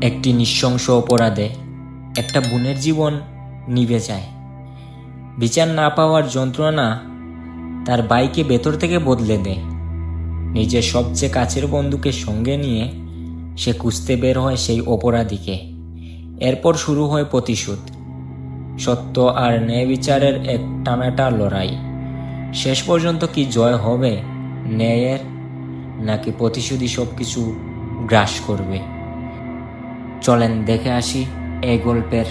একটি নৃশংস অপরাধে একটা বোনের জীবন নিভে যায়। বিচার না পাওয়ার যন্ত্রণা তার ভাইকে ভেতর থেকে বদলে দেয়। নিজের সবচেয়ে কাছের বন্ধুকে সঙ্গে নিয়ে সে খুঁজতে বের হয় সেই অপরাধীকে। এরপর শুরু হয় প্রতিশোধ, সত্য আর ন্যায় বিচারের এক টানাটা লড়াই। শেষ পর্যন্ত কি জয় হবে ন্যায়ের, নাকি প্রতিশোধই সবকিছু গ্রাস করবে? চলেন দেখে আসি এই গল্পের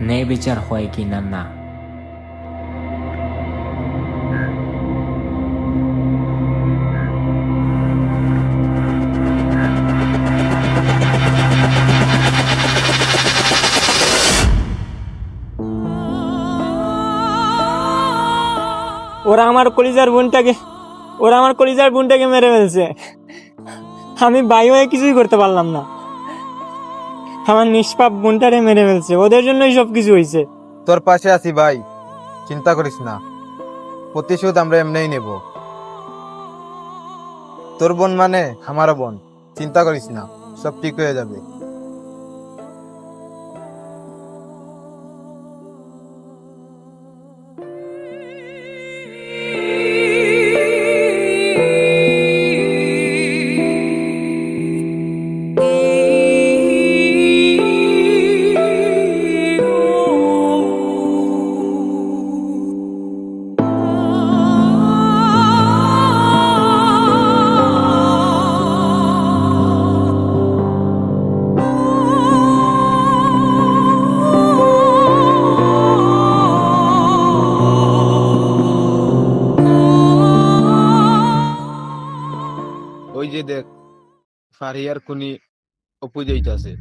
ন্যায় বিচার হয় কি না। ওরা আমার কলিজার বোনটাকে মেরে ফেলছে। আমি ভাই হয়ে কিছুই করতে পারলাম না। আমার নিষ্পাপ বোনটারে মেরে ফেলছে, ওদের জন্যই সবকিছু হয়েছে। তোর পাশে আছি ভাই, চিন্তা করিস না। প্রতিশোধ আমরা এমনিই নেব। তোর বোন মানে আমারও বোন, চিন্তা করিস না, সব ঠিক হয়ে যাবে। ওই যে দেখ, ফারিয়ার খুনি অপু যাইতাছে।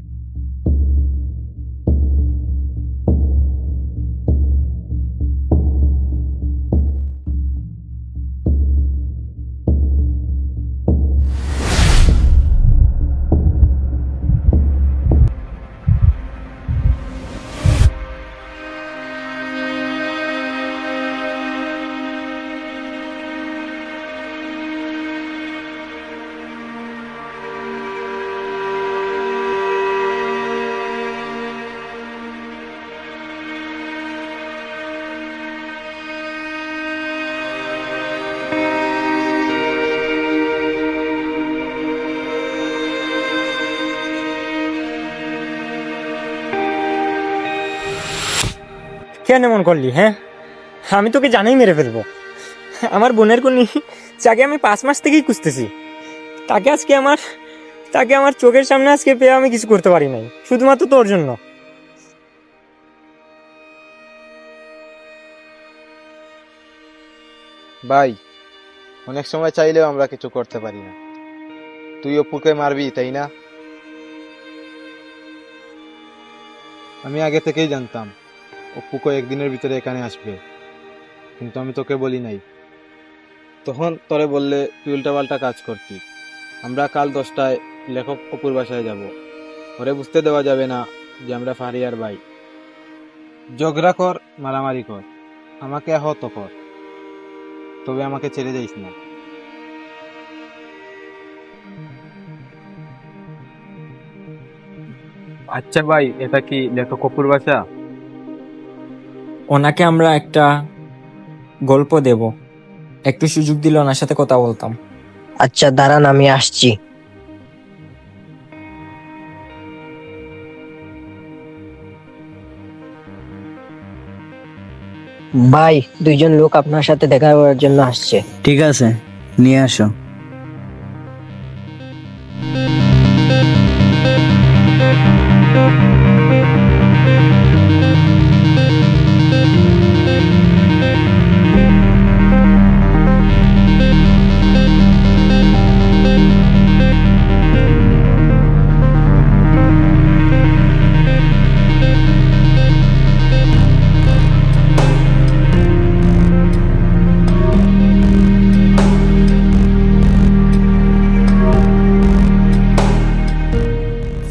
কেন এমন করলি? হ্যাঁ, আমি তোকে জানাই মেরে ফেলবো। আমার বোনের খুনি, যাকে আমি 5 মাস থেকেই খুঁজতেছি, তাকে আমার চোখের সামনে আজকে পেয়ে আমি কিছু করতে পারি নাই, শুধুমাত্র তোর জন্য। ভাই, অনেক সময় চাইলেও আমরা কিছু করতে পারি না। তুই অপুকে মারবি, তাই না? আমি আগে থেকেই জানতাম অপুকে একদিনের ভিতরে এখানে আসবে, কিন্তু আমি তোকে বলি নাই। তখন তোরে বললে তুই উল্টাপাল্টা কাজ করতি। আমরা কাল 10টায় লেখক অপুর বাসায় যাব। ওরে বুঝতে দেওয়া যাবে না যে আমরা ফারিয়ার ভাই। ঝগড়া কর, মারামারি কর, আমাকে আহত কর, তবে আমাকে ছেড়ে যাইস না। আচ্ছা ভাই, এটা কি লেখক অপুর বাসা? ওনাকে আমরা একটা গল্প দেব, একটু সুযোগ দিলে ওনার সাথে কথা বলতাম। আচ্ছা দাঁড়ান, আমি আসছি। ভাই, 2জন লোক আপনার সাথে দেখা করার জন্য আসছে। ঠিক আছে, নিয়ে আসো।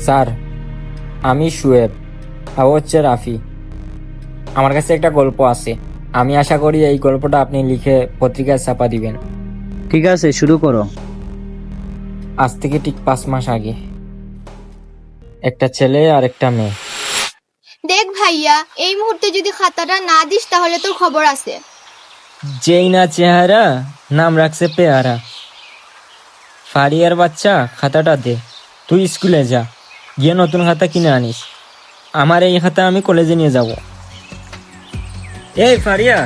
স্যার, আমি শুয়েব, আর ও হচ্ছে রাফি। আমার কাছে একটা গল্প আছে, আমি আশা করি এই গল্পটা আপনি লিখে পত্রিকায় ছাপা দিবেন। ঠিক আছে, শুরু করো। আজ থেকে ঠিক 5 মাস আগে একটা ছেলে আর একটা মেয়ে। দেখ ভাইয়া, এই মুহূর্তে যদি খাতাটা না দিস তাহলে তোর খবর আছে। যেই না চেহারা, নাম রাখছে পেয়ারা। ফারিয়ার বাচ্চা, খাতাটা দে। তুই স্কুলে যা, গিয়ে নতুন খাতা কিনে আনিস। আমার এই খাতা আমি কলেজে নিয়ে যাব। এই ফারিয়া,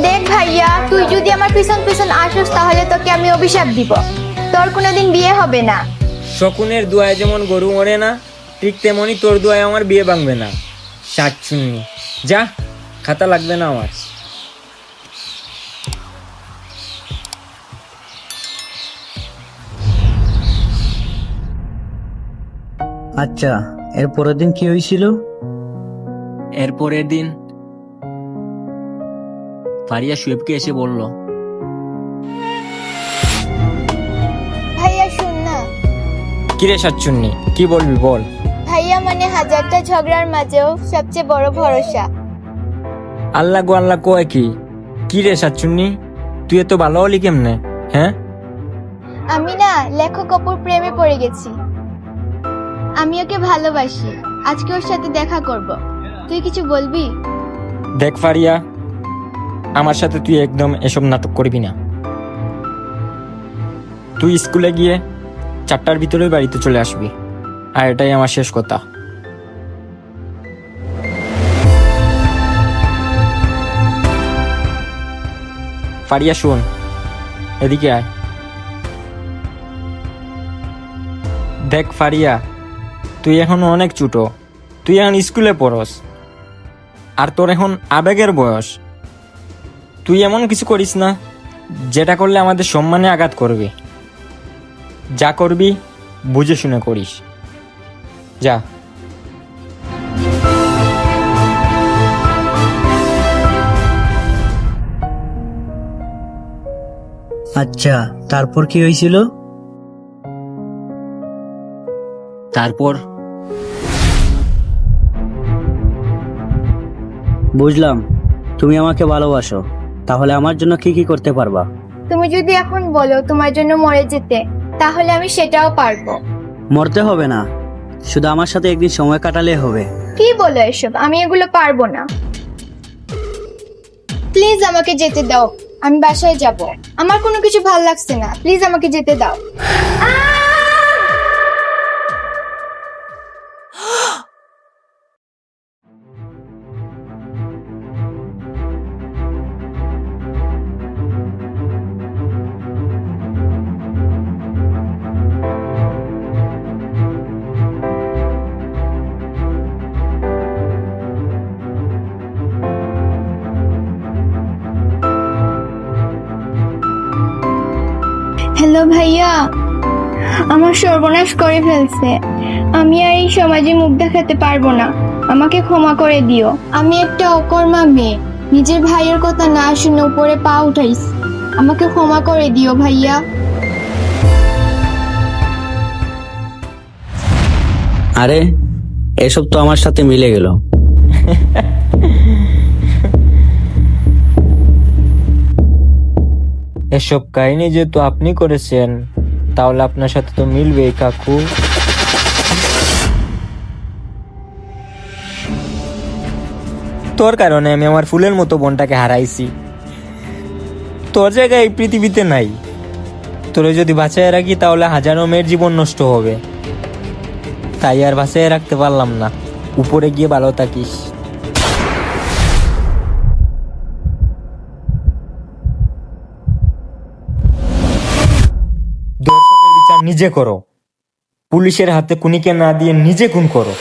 দেখ ভাইয়া, তুই যদি আমার পিছন পিছন আসিস তাহলে তোকে আমি অভিশাপ দিব। তোর কোনোদিন বিয়ে হবে না। শকুনের দোয়ায় যেমন গরু মরে না, ঠিক তেমনই তোর দোয়ায় আমার বিয়ে ভাঙবে না। শাকচুন্নি, যা, খাতা লাগবে না আমার। আচ্ছা, এর পরের দিন কি হয়েছিল? এর পরের দিন ফারিয়া শুয়েবকে এসে বলল, ভাইয়া শুন না, কিরে শাকচুন্নি, কি বলবি বল। ভাইয়া মানে হাজারটা ঝগড়ার মাঝেও সবচেয়ে বড় ভরসা। আল্লাহ গো আল্লাহ, কয় কি? কি রে শাকচুন্নি, তুই এত ভালো হলি কেমনে? হ্যাঁ, আমি না লেখক অপুর প্রেমে পড়ে গেছি। আমি ওকে ভালোবাসি। আজকে ওর সাথে দেখা করব। তুই কিছু বলবি? দেখ ফারিয়া, আমার সাথে তুই একদম এসব নাটক করবি না। তুই স্কুলে গিয়ে 4টার ভিতরে বাড়িতে চলে আসবি, আর এটাই আমার শেষ কথা। ফারিয়া শোন, এদিকে আয়। দেখ ফারিয়া, তুই এখন অনেক ছোট। তুই এখন স্কুলে পড়স, আর তোর এখন আবেগের বয়স। তুই এমন কিছু করিস না যেটা করলে আমাদের সম্মানে আঘাত করবে। যা করবি বুঝে শুনে করিস, যা। আচ্ছা, তারপর কি হয়েছিল? তারপর বুঝলাম, তুমি আমাকে ভালোবাসো। তাহলে আমার জন্য কি কি করতে পারবা? তুমি যদি এখন বলো তোমার জন্য মরে যেতে, তাহলে আমি সেটাও পারবো। মরতে হবে না, শুধু আমার সাথে একদিন সময় কাটালে হবে। কি বলো এসব? আমি এগুলো পারবো না। প্লিজ আমাকে যেতে দাও, আমি বাসায় যাব। আমার কোনো কিছু ভালো লাগছে না, প্লিজ আমাকে যেতে দাও। হ্যালো ভাইয়া, আমার সর্বনাশ করে ফেলছে। আমি আর এই সমাজে মুখ দেখাতে পারবো না। আমাকে ক্ষমা করে দিও। আমি একটা অকর্মা মেয়ে, নিজের ভাইয়ের কথা না শুনে উপরে পা উঠাইছি। আমাকে ক্ষমা করে দিও ভাইয়া। আরে, এসব তো আমার সাথে মিলে গেল। এসব কাহিনী যেহেতু আপনি করেছেন, তাহলে আপনার সাথে তো মিলবেই কাকু। তোর কারণে আমি আমার ফুলের মতো বোনটাকে হারাইছি। তোর জায়গায় এই পৃথিবীতে নাই। তোরে যদি বাঁচায় রাখি তাহলে হাজারো মেয়ের জীবন নষ্ট হবে। তাই আর বাঁচায় রাখতে পারলাম না। উপরে গিয়ে ভালো থাকিস। দর্শনের বিচার নিজে করো। পুলিশের হাতে খুনিকে না দিয়ে নিজে খুন করো।